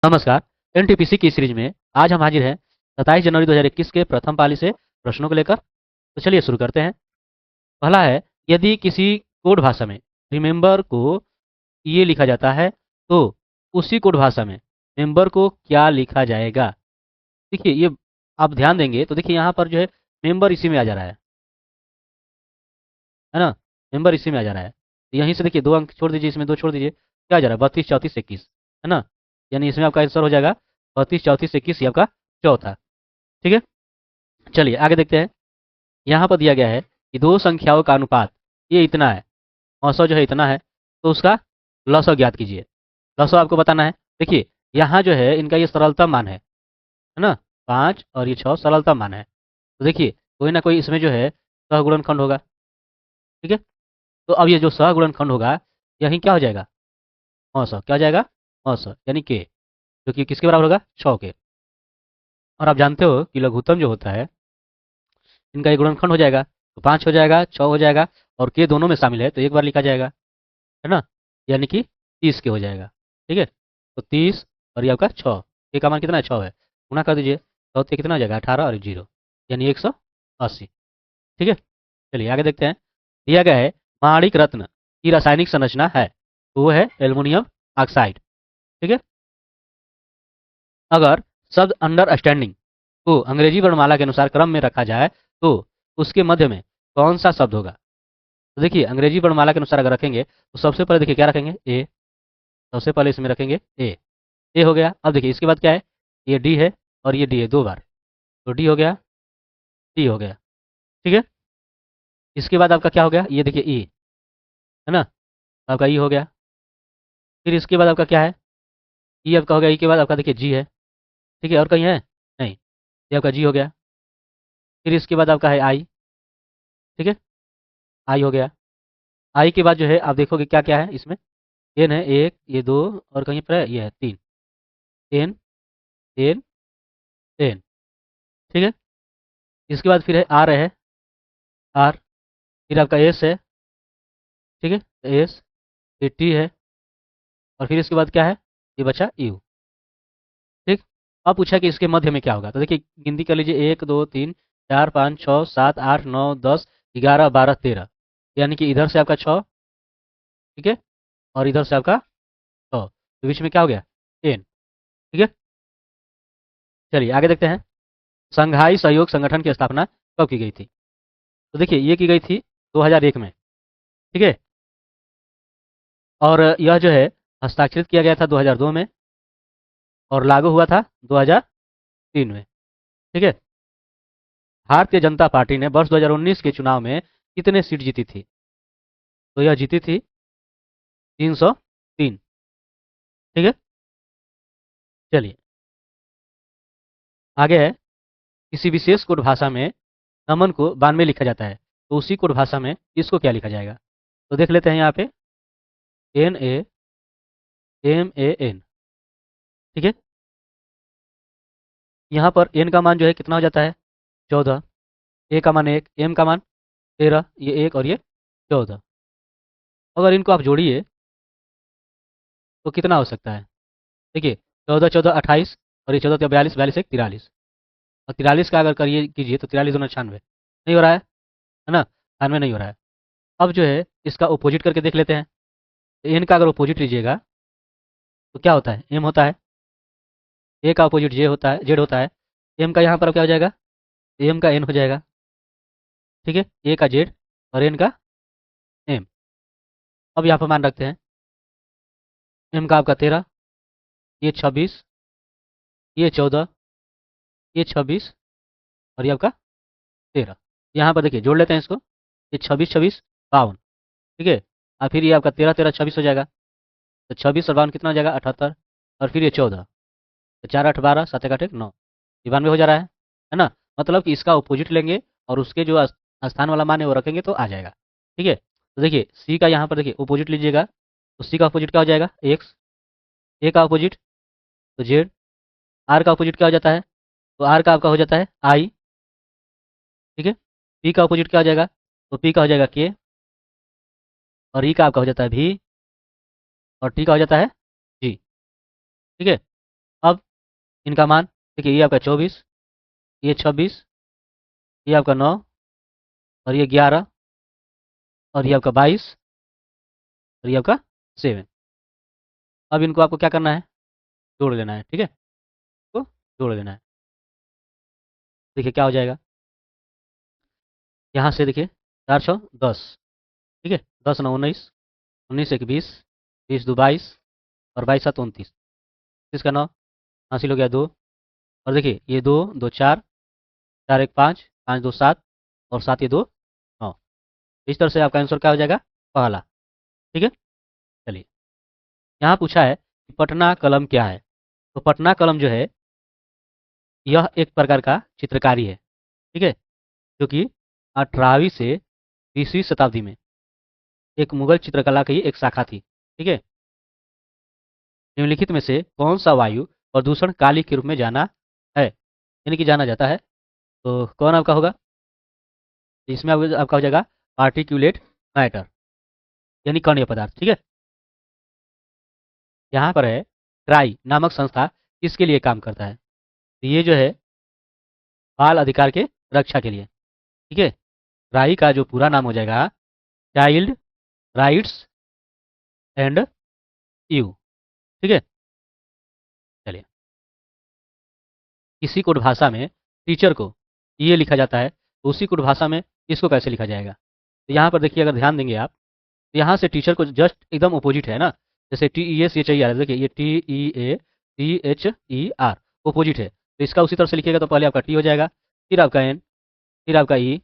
नमस्कार। एनटीपीसी की सीरीज में आज हम हाजिर हैं 27 जनवरी 2021 के प्रथम पाली से प्रश्नों को लेकर। तो चलिए शुरू करते हैं। पहला है, यदि किसी कोड भाषा में रिमेंबर को ये लिखा जाता है तो उसी कोड भाषा में मेंबर को क्या लिखा जाएगा। देखिए ये आप ध्यान देंगे तो देखिए यहाँ पर जो है मेंबर इसी में आ जा रहा है ना। मेंबर इसी में आ जा रहा है, तो यहीं से देखिए 2 अंक छोड़ दीजिए, इसमें 2 छोड़ दीजिए, क्या आ जा रहा है 32, 34, 21, है ना। यानी इसमें आपका आंसर हो जाएगा 32, 34, 21, ये आपका चौथा। ठीक है, चलिए आगे देखते हैं। यहाँ पर दिया गया है कि दो संख्याओं का अनुपात ये इतना है, 900 जो है इतना है, तो उसका लसअ ज्ञात कीजिए। लसअ आपको बताना है। देखिए यहाँ जो है इनका ये सरलतम मान है ना, 5 और ये 6 सरलतम मान है। तो देखिए कोई ना कोई इसमें जो है सहगुणनखंड होगा। ठीक है, तो अब ये जो सहगुणनखंड होगा यही क्या हो जाएगा 900, क्या हो जाएगा 900 यानी के, जो कि किसके बराबर होगा 6 के। और आप जानते हो कि लघुत्तम जो होता है इनका एक गुणनखंड हो जाएगा, तो 5 हो जाएगा, 6 हो जाएगा, और के दोनों में शामिल है तो एक बार लिखा जाएगा, है ना। यानी कि 30 के हो जाएगा। ठीक है, तो 30 और ये आपका 6, के का मान कितना है 6 है, गुणा कर दीजिए, 6 से कितना हो जाएगा 18 और 0 यानी 180। ठीक है, चलिए आगे देखते हैं। दिया गया है माणिक रत्न की रासायनिक संरचना है, तो वो है एल्युमिनियम ऑक्साइड। ठीक है, अगर शब्द अंडरस्टैंडिंग को अंग्रेजी वर्णमाला के अनुसार क्रम में रखा जाए तो उसके मध्य में कौन सा शब्द होगा। तो देखिए अंग्रेजी वर्णमाला के अनुसार अगर रखेंगे तो सबसे पहले देखिए क्या रखेंगे ए, सबसे पहले इसमें रखेंगे ए हो गया। अब देखिए इसके बाद क्या है, ये डी है और ये डी है 2 बार, तो डी हो गया, डी हो गया। ठीक है, इसके बाद आपका क्या हो गया, ये देखिए ई, है ना, आपका ई हो गया। फिर इसके बाद आपका क्या है, ई आपका हो गया, ई के बाद आपका देखिए जी है। ठीक है, और कहीं है नहीं, ये आपका जी हो गया। फिर इसके बाद आपका है आई। ठीक है, आई हो गया। आई के बाद जो है आप देखोगे क्या क्या है इसमें, एन है एक, ये दो, और कहीं पर है ये है 3, एन एन एन। ठीक है, इसके बाद फिर है आर है, आर, फिर आपका एस है। ठीक है, एस, फिर टी है, और फिर इसके बाद क्या है, ये बचा यू। ठीक, अब पूछा कि इसके मध्य में क्या होगा, तो देखिए गिनती कर लीजिए 1 2 3 4 5 6 7 8 9 10 11 12 13, यानी कि इधर से आपका 6, ठीक है, और इधर से आपका 6, तो बीच में क्या हो गया एन। ठीक है, चलिए आगे देखते हैं। संघाई सहयोग संगठन की स्थापना कब की गई थी। तो देखिए ये की गई थी 2001 में। ठीक है, और यह जो है हस्ताक्षरित किया गया था 2002 में, और लागू हुआ था 2003 में। ठीक है, भारतीय जनता पार्टी ने वर्ष 2019 के चुनाव में कितने सीट जीती थी। तो यह जीती थी 303। ठीक है, चलिए आगे है, किसी विशेष कोड भाषा में नमन को 92 लिखा जाता है, तो उसी कोड भाषा में इसको क्या लिखा जाएगा। तो देख लेते हैं यहाँ पे NAMAN। ठीक है, यहाँ पर एन का मान जो है कितना हो जाता है 14, ए का मान 1, एम का मान 13, ये 1 और ये 14। अगर इनको आप जोड़िए तो कितना हो सकता है, देखिए 14 14 28, और ये 14 42, 42 1 43, और 43 का अगर करिए कीजिए तो 43 दूना 96, नहीं हो रहा है ना, 96 नहीं हो रहा है। अब जो है इसका अपोजिट करके देख लेते हैं। तो एन का अगर अपोजिट लीजिएगा तो क्या होता है, एम होता है, ए का अपोजिट जे होता है, जेड होता है, एम का यहाँ पर क्या हो जाएगा, एम का एन हो जाएगा। ठीक है, ए का जेड और एन का एम। अब यहाँ पर मान रखते हैं, एम का आपका 13, ये 26, ये 14, ये 26, और ये आपका 13। यहाँ पर देखिए जोड़ लेते हैं इसको, ये 26 26 52। ठीक है, और फिर ये आपका 13 13 26 हो जाएगा, तो 26 और 52 कितना हो जाएगा 78, और फिर ये 14, तो 4 8 12 7 1 8 9, 92 हो जा रहा है ना। मतलब कि इसका अपोजिट लेंगे और उसके जो स्थान वाला मान है वो रखेंगे तो आ जाएगा। ठीक है, तो देखिए सी का यहाँ पर देखिए अपोजिट लीजिएगा, तो सी का अपोजिट क्या हो जाएगा एक्स, ए का अपोजिट तो जेड, आर का अपोजिट क्या हो जाता है, तो आर का आपका हो जाता है आई। ठीक है, पी का अपोजिट क्या हो जाएगा, तो पी का हो जाएगा के, और ई का आपका हो जाता है भी, और टी का हो जाता है जी। ठीक है, इनका मान देखिए, ये आपका 24, ये 26, ये आपका 9, और ये 11, और ये आपका 22, और ये आपका 7। अब इनको आपको क्या करना है, जोड़ लेना है, ठीक है, तो जोड़ लेना है। देखिए क्या हो जाएगा, यहाँ से देखिए 410, ठीक है, 10 9 19, 19 1 20, 20 2 22, और 22 7 29, इसका 9 हासिल हो गया 2। और देखिए ये 2 2 4, 4 1 5, 5 2 7, और 7 ये 2 9। इस तरह से आपका आंसर क्या हो जाएगा, पहला। ठीक है, चलिए, यहाँ पूछा है कि पटना कलम क्या है। तो पटना कलम जो है, यह एक प्रकार का चित्रकारी है, ठीक है, जो कि 18वीं से 20वीं शताब्दी में एक मुगल चित्रकला की एक शाखा थी। ठीक है, निम्नलिखित में से कौन सा वायु प्रदूषण काली के रूप में जाना है, यानी कि जाना जाता है। तो कौन आपका होगा, इसमें आपका हो जाएगा पार्टिकुलेट मैटर, यानी कणीय पदार्थ। ठीक है, यहाँ पर है ट्राई नामक संस्था किसके लिए काम करता है। तो ये जो है बाल अधिकार के रक्षा के लिए। ठीक है, ट्राई का जो पूरा नाम हो जाएगा चाइल्ड राइट्स एंड यू। ठीक है, चलिए, किसी कोड भाषा में टीचर को ये लिखा जाता है, तो उसी कोड भाषा में इसको कैसे लिखा जाएगा। तो यहाँ पर देखिए, अगर ध्यान देंगे आप, तो यहाँ से टीचर को जस्ट एकदम अपोजिट है ना, जैसे TEACHER, देखिए ये TEACHER अपोजिट है, तो इसका उसी तरह से लिखिएगा। तो पहले आपका टी हो जाएगा, फिर आपका एन, फिर आपका ई,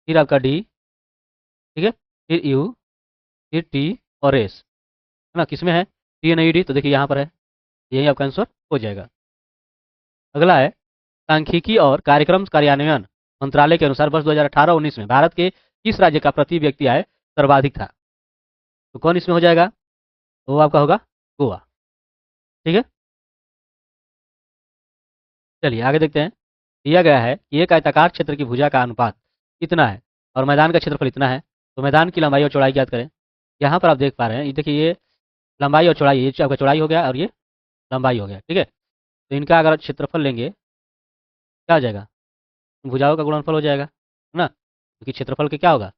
फिर आपका डी, ठीक है, फिर यू, फिर टी और एस, है ना। किसमें है, टी एन ई डी, तो देखिए यहाँ पर है, यही आपका आंसर हो जाएगा। अगला है सांख्यिकी और कार्यक्रम कार्यान्वयन मंत्रालय के अनुसार वर्ष 2018-19 में भारत के किस राज्य का प्रति व्यक्ति आय सर्वाधिक था। तो कौन इसमें हो जाएगा, तो वो आपका होगा गोवा। ठीक है, चलिए आगे देखते हैं। दिया गया है कि एक आयताकार क्षेत्र की भुजा का अनुपात कितना है और मैदान का क्षेत्रफल इतना है, तो मैदान की लंबाई और चौड़ाई ज्ञात करें। यहाँ पर आप देख पा रहे हैं, ये देखिए, ये लंबाई और चौड़ाई, ये आपका चौड़ाई हो गया और ये लंबाई हो गया। ठीक है, तो इनका अगर क्षेत्रफल लेंगे, क्या हो जाएगा, भुजाओं का गुणनफल हो जाएगा, है ना, क्योंकि क्षेत्रफल के क्या होगा,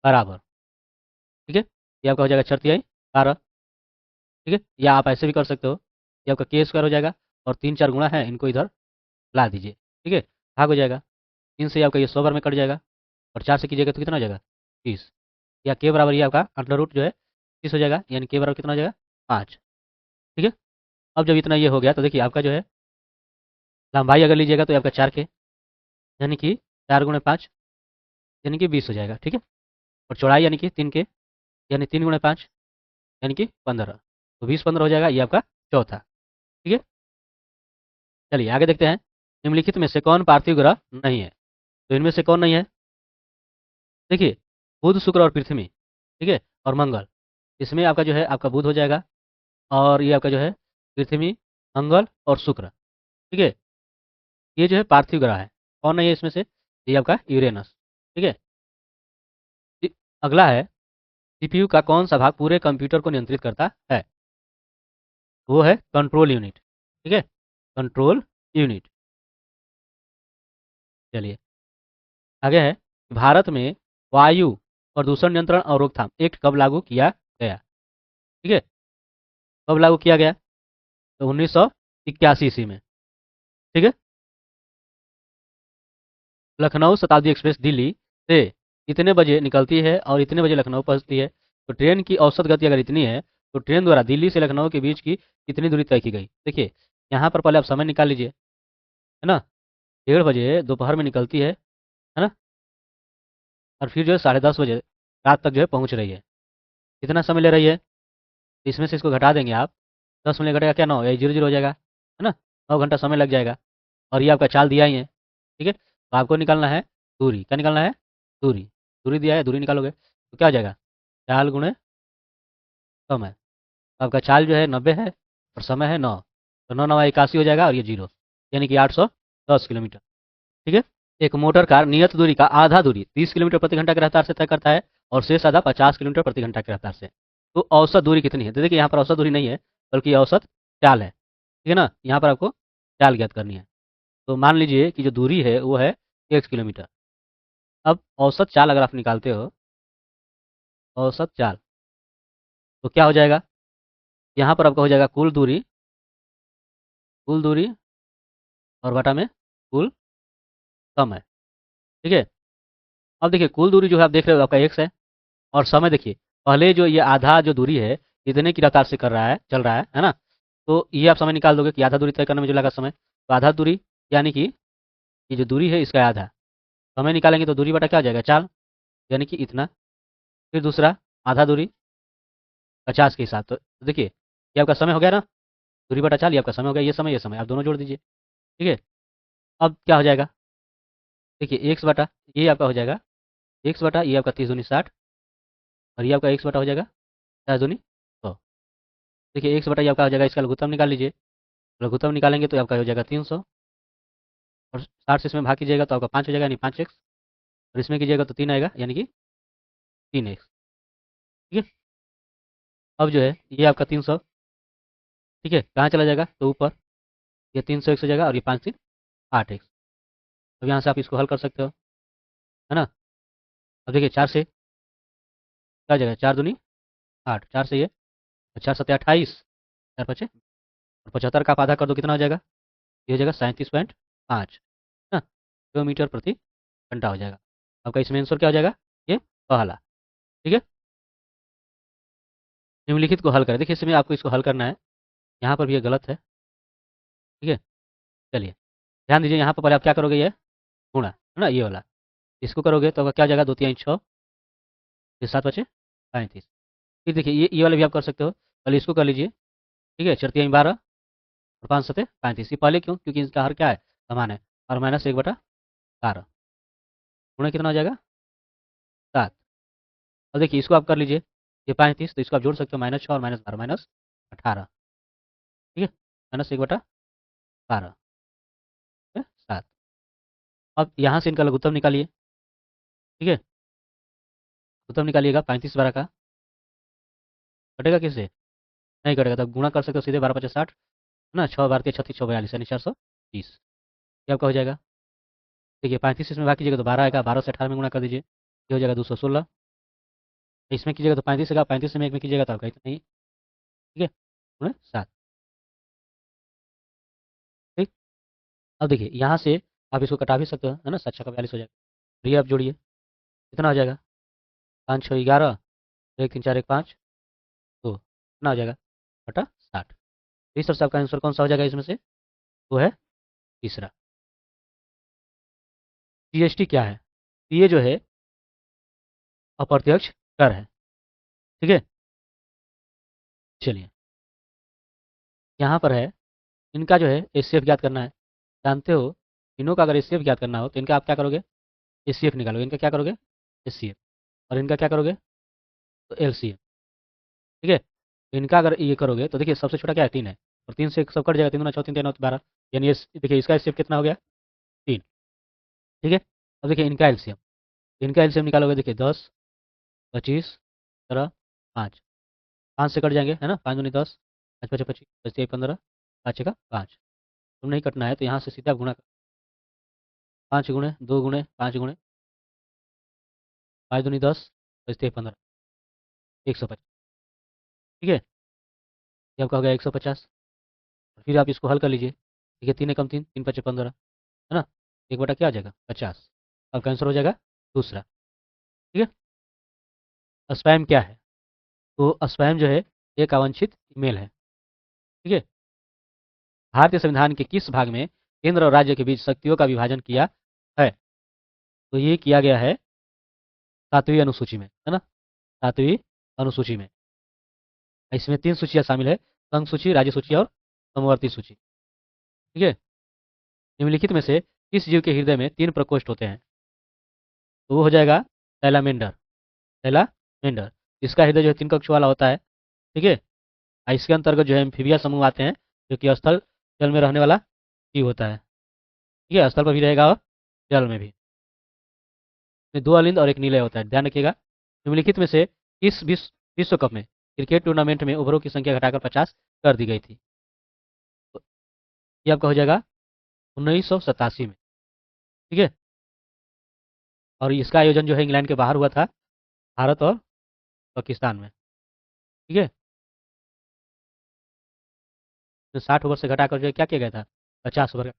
बराबर। ठीक है, ये आपका हो जाएगा 4 तिहाई 12। ठीक है, या आप ऐसे भी कर सकते हो, ये आपका k² हो जाएगा, और 3 4 गुणा है, इनको इधर ला दीजिए। ठीक है, भाग हो जाएगा, 3 से आपका ये 100 बार में कट जाएगा, और 4 से कीजिएगा तो कितना हो जाएगा, 30। या के बराबर ये आपका अंडर रूट जो है 30 हो जाएगा, यानी के बराबर कितना हो जाएगा, 5। ठीक है, अब जब इतना ये हो गया, तो देखिए आपका जो है लंबाई अगर लीजिएगा, तो ये आपका 4 के, यानी कि 4 × 5, यानी कि 20 हो जाएगा। ठीक है, और चौड़ाई यानी कि 3 के, यानी 3 × 5, यानी कि 15, तो 20 15 हो जाएगा, ये आपका चौथा। ठीक है, चलिए आगे देखते हैं। निम्नलिखित में से कौन पार्थिव ग्रह नहीं है। तो इनमें से कौन नहीं है, देखिए, बुध शुक्र और पृथ्वी, ठीक है, और मंगल। इसमें आपका जो है आपका बुध हो जाएगा, और ये आपका जो है पृथ्वी, मंगल और शुक्र। ठीक है, ये जो है पार्थिव ग्रह है। कौन नहीं है इसमें से, ये आपका यूरेनस। ठीक है, इ- अगला है सीपीयू का कौन सा भाग पूरे कंप्यूटर को नियंत्रित करता है। वो है कंट्रोल यूनिट। ठीक है, कंट्रोल यूनिट। चलिए आगे है, भारत में वायु प्रदूषण नियंत्रण और रोकथाम एक्ट कब लागू किया गया। ठीक है, कब लागू किया गया, तो 1981 ईस्वी में। ठीक है, लखनऊ शताब्दी एक्सप्रेस दिल्ली से इतने बजे निकलती है और इतने बजे लखनऊ पहुंचती है। तो ट्रेन की औसत गति अगर इतनी है, तो ट्रेन द्वारा दिल्ली से लखनऊ के बीच की कितनी दूरी तय की गई। देखिए, यहाँ पर पहले आप समय निकाल लीजिए, है ना, 1:30 बजे दोपहर में निकलती है ना, और फिर जो है 10:30 बजे रात तक जो है पहुँच रही है। कितना समय ले रही है, इसमें से इसको घटा देंगे आप, 10 में घटेगा क्या, 9, यही 0 0 हो जाएगा, है ना, 9 घंटा समय लग जाएगा। और ये आपका चाल दिया ही है। ठीक है, तो आपको निकालना है दूरी, क्या निकालना है, दूरी। दूरी दिया है, दूरी निकालोगे तो क्या हो जाएगा, चाल गुणे समय। तो आपका चाल जो है 90 है, और समय है 9, तो 9 9 81 हो जाएगा, और ये 0, यानी कि 810 किलोमीटर। ठीक है, एक मोटर कार नियत दूरी का आधा दूरी 30 किलोमीटर प्रति घंटा की रफ्तार से तय करता है, और शेष आधा 50 किलोमीटर प्रति घंटा की रफ्तार से। तो औसत दूरी कितनी है, तो देखिए यहाँ पर औसत दूरी नहीं है, बल्कि औसत चाल है। ठीक है ना, यहाँ पर आपको चाल ज्ञात करनी है। तो मान लीजिए कि जो दूरी है वो है x किलोमीटर। अब औसत चाल अगर आप निकालते हो, औसत चाल, तो क्या हो जाएगा? यहाँ पर आपका हो जाएगा कुल दूरी और बटा में कुल समय। ठीक है। अब देखिए कुल दूरी जो है आप देख रहे हो आपका x है, और समय देखिए पहले जो ये आधा जो दूरी है इतने की रफ्तार से कर रहा है, चल रहा है ना। तो ये आप समय निकाल दोगे कि आधा दूरी तय करने में जो लगा समय, तो आधा दूरी यानी कि ये जो दूरी है इसका आधा, समय निकालेंगे तो दूरी बटा क्या हो जाएगा, चाल, यानी कि इतना। फिर दूसरा आधा दूरी 50 के हिसाब, तो देखिए ये आपका समय हो गया ना, दूरी बटा चाल, ये आपका समय हो गया, ये समय आप दोनों जोड़ दीजिए। ठीक है। अब क्या हो जाएगा, देखिए एक्स बटा ये आपका हो जाएगा, एक्स बटा ये आपका 30 दूनी 60, और ये आपका एक्स बटा हो जाएगा 50 दूनी 100। देखिए एक्स बटा ये आपका हो जाएगा, इसका लघुत्तम निकाल लीजिए, लघुत्तम निकालेंगे तो आपका हो जाएगा 300, और 60 से इसमें भाग कीजिएगा तो आपका 5 हो जाएगा, यानी 5x, और इसमें कीजिएगा तो 3 आएगा, यानी कि 3x। ठीक है। अब जो है ये आपका 300, ठीक है, कहाँ चला जाएगा, तो ऊपर, ये 300 x हो जाएगा, और ये 5 3 8x। अब यहाँ से आप इसको हल कर सकते हो, है ना। अब देखिए 4 से क्या हो जाएगा, 4 दूनी 8, 4 से ये, 4 सत्ते 28, 4 पचे, और 75 का आप आधा कर दो, कितना हो जाएगा, ये हो जाएगा 37.5 ना, किलोमीटर प्रति घंटा हो जाएगा। आपका इसमें आंसर क्या हो जाएगा, ये पहला। ठीक है। निम्नलिखित को हल करें, देखिए इसमें आपको इसको हल करना है, यहाँ पर भी ये गलत है। ठीक है। चलिए ध्यान दीजिए, यहाँ पर पहले आप क्या करोगे, ये गुणा है ना, ये वाला, इसको करोगे तो आपका क्या हो जाएगा, 2 3 6, फिर 7 बचे 35। फिर देखिए ये वाले भी आप कर सकते हो, पहले इसको कर लीजिए। ठीक है, 4 3 12, और 5 7 35, ये पहले क्यों, क्योंकि इसका हर क्या है, समान है, और माइनस 1/12, गुणा कितना हो जाएगा, 7। अब देखिए इसको आप कर लीजिए, ये 35, तो इसको आप जोड़ सकते हो, -6 और -12 -18। ठीक है, -1/12 7। अब यहाँ से इनका लघुत्तम निकालिए। ठीक है, लघुत्तम निकालिएगा, 35 12 का कटेगा किससे, नहीं कटेगा, तो गुणा कर सकते हो सीधे, 12 5 60 है ना, 6 12 36 6 42, यानी 430, ये आपका हो जाएगा। देखिए 35 इसमें भाग कीजिएगा तो 12 आएगा, 12 से 18 में गुणा कर दीजिए, ये हो जाएगा 216। इसमें कीजिएगा तो 35 आएगा, 35 में एक में कीजिएगा तो आपका इतना ही। ठीक है, गुणा 7। ठीक। अब देखिए यहाँ से आप इसको कटा भी सकते हो, है ना, 7 6 42 हो जाएगा, ये आप जोड़िए, कितना हो जाएगा, 5 6 11, 1 3 4 1 5 2, कितना हो जाएगा, बटा 60। इस तरह से आपका आंसर कौन सा हो जाएगा इसमें से, वो है तीसरा। जीएसटी क्या है, ये जो है अप्रत्यक्ष कर है। ठीक है। चलिए यहाँ पर है, इनका जो है एचसीएफ ज्ञात करना है, जानते हो, इनों का अगर एचसीएफ ज्ञात करना हो तो इनका आप क्या करोगे, एचसीएफ निकालोगे, इनका क्या करोगे, एचसीएफ, और इनका क्या करोगे, तो एलसीएम। ठीक है। तो इनका अगर ये करोगे तो देखिए सबसे छोटा क्या है, 3 है, और 3 से सब कट जाएगा, 3 दूना 6 3 3 9 12, यानी देखिए इसका एचसीएफ कितना हो गया, 3। ठीक है। अब देखिए इनका एलसीएम निकालोगे, देखिए 10 25 17 5, 5 से कट जाएंगे, है ना, 5 दूनी 10, 5 5 25, 25 15, 5 का 5, तुम नहीं कटना है तो यहाँ से सीधा गुणा, 5 गुणे 2 गुणे 5 गुणे 5 दूनी 10, 25 15, 150। ठीक है, ये आपका हो गया 150। फिर आप इसको हल कर लीजिए, ठीक है, 3 एकम 3, 3 पचे 15, है ना, एक बटा क्या आ जाएगा, 50। आपका आंसर हो जाएगा दूसरा। ठीक है। स्पैम क्या है, तो स्पैम जो है एक अवांछित ईमेल है। ठीक है। भारतीय संविधान के किस भाग में केंद्र और राज्य के बीच शक्तियों का विभाजन किया है, तो ये किया गया है 7वीं अनुसूची में, है ना, 7वीं अनुसूची में। इसमें 3 सूचियां शामिल है, संघ सूची, राज्य सूची और समवर्ती सूची। ठीक है। निम्नलिखित में से किस जीव के हृदय में 3 प्रकोष्ठ होते हैं, तो वो हो जाएगा सैलामेंडर, सैलामेंडर, इसका हृदय जो है 3 कक्ष वाला होता है। ठीक है। और इसके अंतर्गत जो है एम्फीबिया समूह आते हैं, जो कि स्थल जल में रहने वाला जीव होता है। ठीक है, स्थल पर भी रहेगा और जल में भी। इसमें 2 अलिंद और 1 निलय होता है, ध्यान रखिएगा। निम्नलिखित में से किस विश्व कप में क्रिकेट टूर्नामेंट में ओवरों की संख्या घटाकर 50 कर दी गई थी, ये आपका हो जाएगा 1987 में। ठीक है। और इसका आयोजन जो है इंग्लैंड के बाहर हुआ था, भारत और पाकिस्तान में। ठीक है। तो 60 ओवर से घटाकर जो है क्या किया गया था, 50 ओवर।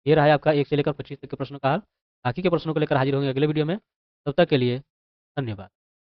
ये रहा है आपका 1 से लेकर 25 तक के प्रश्नों का हल। बाकी के प्रश्नों को लेकर हाजिर होंगे अगले वीडियो में। तब तक के लिए धन्यवाद।